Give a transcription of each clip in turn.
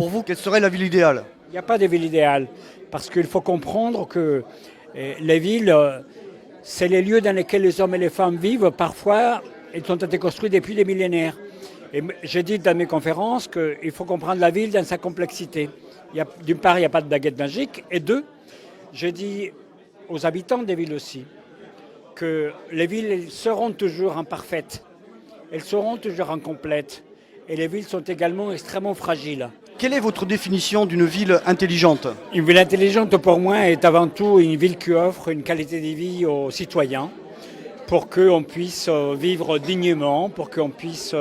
pour vous, quelle serait la ville idéale? Il n'y a pas de ville idéale, parce qu'il faut comprendre que les villes, c'est les lieux dans lesquels les hommes et les femmes vivent. Parfois, ils ont été construits depuis des millénaires. Et j'ai dit dans mes conférences qu'il faut comprendre la ville dans sa complexité. D'une part, il n'y a pas de baguette magique, et deux, j'ai dit aux habitants des villes aussi que les villes elles seront toujours imparfaites, elles seront toujours incomplètes, et les villes sont également extrêmement fragiles. Quelle est votre définition d'une ville intelligente? Une ville intelligente, pour moi, est avant tout une ville qui offre une qualité de vie aux citoyens pour qu'on puisse vivre dignement, pour qu'on puisse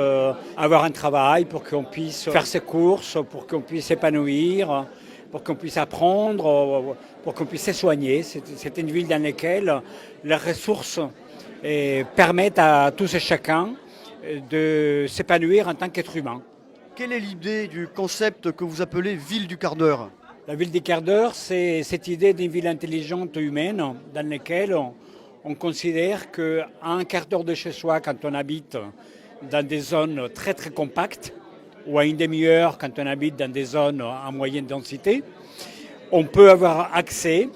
avoir un travail, pour qu'on puisse faire ses courses, pour qu'on puisse s'épanouir, pour qu'on puisse apprendre, pour qu'on puisse se soigner. C'est une ville dans laquelle les ressources permettent à tous et chacun de s'épanouir en tant qu'être humain. Quelle est l'idée du concept que vous appelez ville du quart d'heure? La ville du quart d'heure, c'est cette idée d'une ville intelligente humaine dans laquelle on considère qu'à un quart d'heure de chez soi, quand on habite dans des zones très très compactes, ou à une demi-heure quand on habite dans des zones à moyenne densité, on peut avoir accès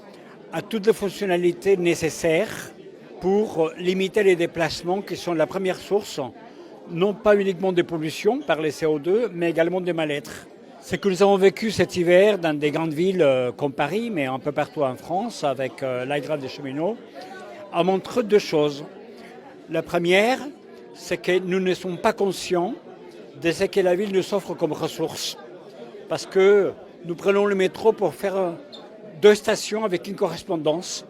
à toutes les fonctionnalités nécessaires pour limiter les déplacements qui sont la première source, non pas uniquement de pollution par les CO2, mais également de mal-être. Ce que nous avons vécu cet hiver dans des grandes villes comme Paris, mais un peu partout en France, avec l'Hydra des cheminots, a montré deux choses. La première, c'est que nous ne sommes pas conscients de ce que la ville nous offre comme ressources. Parce que nous prenons le métro pour faire 2 stations avec une correspondance,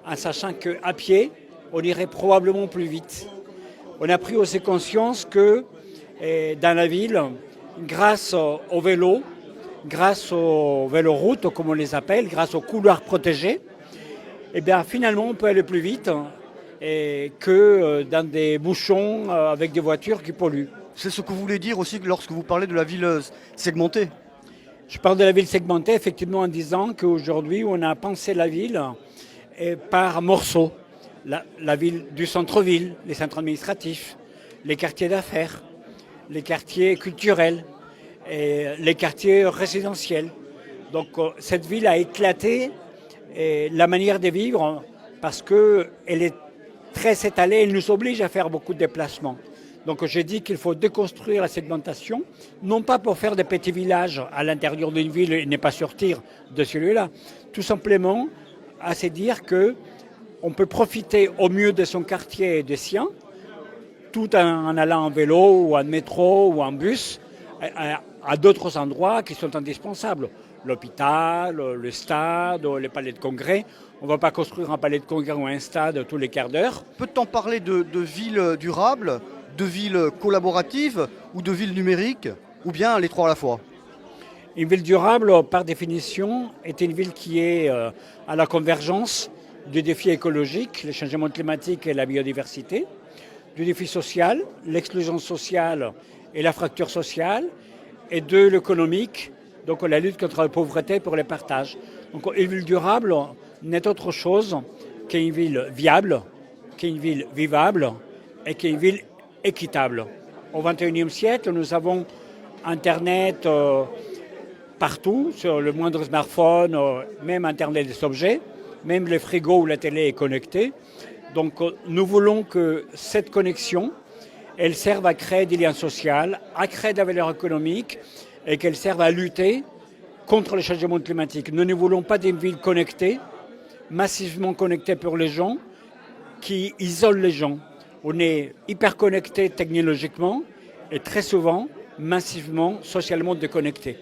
en sachant qu'à pied, on irait probablement plus vite. On a pris aussi conscience que dans la ville, grâce au vélo, grâce aux véloroutes, comme on les appelle, grâce aux couloirs protégés, eh bien, finalement, on peut aller plus vite que dans des bouchons avec des voitures qui polluent. C'est ce que vous voulez dire aussi lorsque vous parlez de la ville segmentée? Je parle de la ville segmentée, effectivement, en disant qu'aujourd'hui, on a pensé la ville par morceaux. La ville du centre-ville, les centres administratifs, les quartiers d'affaires, les quartiers culturels, et les quartiers résidentiels. Donc cette ville a éclaté la manière de vivre parce qu'elle est très étalée, elle nous oblige à faire beaucoup de déplacements. Donc j'ai dit qu'il faut déconstruire la segmentation, non pas pour faire des petits villages à l'intérieur d'une ville et ne pas sortir de celui-là, tout simplement à se dire qu'on peut profiter au mieux de son quartier et des siens, tout en allant en vélo ou en métro ou en bus à d'autres endroits qui sont indispensables. L'hôpital, le stade, les palais de congrès. On ne va pas construire un palais de congrès ou un stade tous les quarts d'heure. Peut-on parler de ville durable, de ville collaborative ou de ville numérique, ou bien les trois à la fois? Une ville durable, par définition, est une ville qui est à la convergence du défi écologique, le changement climatique et la biodiversité, du défi social, l'exclusion sociale et la fracture sociale, et de l'économique, donc la lutte contre la pauvreté pour les partages. Donc une ville durable n'est autre chose qu'une ville viable, qu'une ville vivable et qu'une ville équitable. Au XXIe siècle, nous avons Internet partout, sur le moindre smartphone, même Internet des objets, même le frigo ou la télé est connecté. Donc nous voulons que cette connexion, elle serve à créer des liens sociaux, à créer de la valeur économique et qu'elle serve à lutter contre le changement climatique. Nous ne voulons pas d'une ville connectée, massivement connectée pour les gens, qui isole les gens. On est hyper connecté technologiquement et très souvent massivement socialement déconnecté.